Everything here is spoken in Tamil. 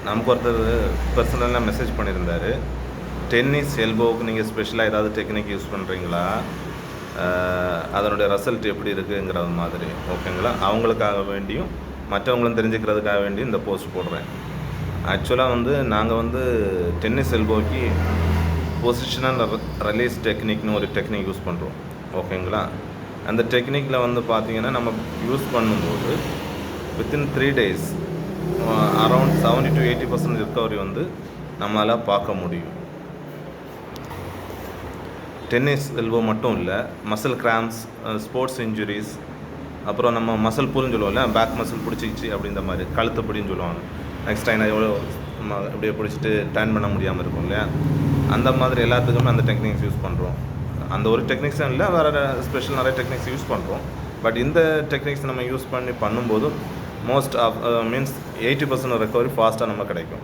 நமக்கு ஒருத்தர் பர்சனலாக மெசேஜ் பண்ணியிருந்தார். டென்னிஸ் எல்போவுக்கு நீங்கள் ஸ்பெஷலாக ஏதாவது டெக்னிக் யூஸ் பண்ணுறீங்களா, அதனுடைய ரிசல்ட் எப்படி இருக்குங்கிற மாதிரி. ஓகேங்களா, அவங்களுக்காக வேண்டியும் மற்றவங்களும் தெரிஞ்சுக்கிறதுக்காக வேண்டியும் இந்த போஸ்ட் போடுறேன். ஆக்சுவலாக நாங்கள் டென்னிஸ் எல்போக்கு பொசிஷனல் ரிலீஸ் டெக்னிக்னு ஒரு டெக்னிக் யூஸ் பண்ணுறோம். ஓகேங்களா, அந்த டெக்னிக்கில் பார்த்திங்கன்னா நம்ம யூஸ் பண்ணும்போது within 3 days around 70 to 80% recovery நம்மளால் பார்க்க முடியும். டென்னிஸ் எல்போ மட்டும் இல்லை, மசில் கிராம்ஸ், ஸ்போர்ட்ஸ் இன்ஜுரிஸ், அப்புறம் நம்ம மசில் புல்னு சொல்லுவோம்ல, பேக் மசில் பிடிச்சிக்கிச்சு அப்படின்ற மாதிரி, கழுத்து பிடின்னு சொல்லுவாங்க. நெக்ஸ்ட் டைம் எவ்வளோ அப்படியே பிடிச்சிட்டு டர்ன் பண்ண முடியாமல் இருக்கும் இல்லையா, அந்த மாதிரி எல்லாத்துக்குமே அந்த டெக்னிக்ஸ் யூஸ் பண்ணுறோம். அந்த ஒரு டெக்னிக்ஸும் இல்லை, வேறு ஸ்பெஷல் நிறைய டெக்னிக்ஸ் யூஸ் பண்ணுறோம். பட் இந்த டெக்னிக்ஸ் நம்ம யூஸ் பண்ணும்போது மோஸ்ட் ஆஃப் மீன்ஸ் 80% ரெக்கவரி ஃபாஸ்ட்டாக நம்ம கிடைக்கும்.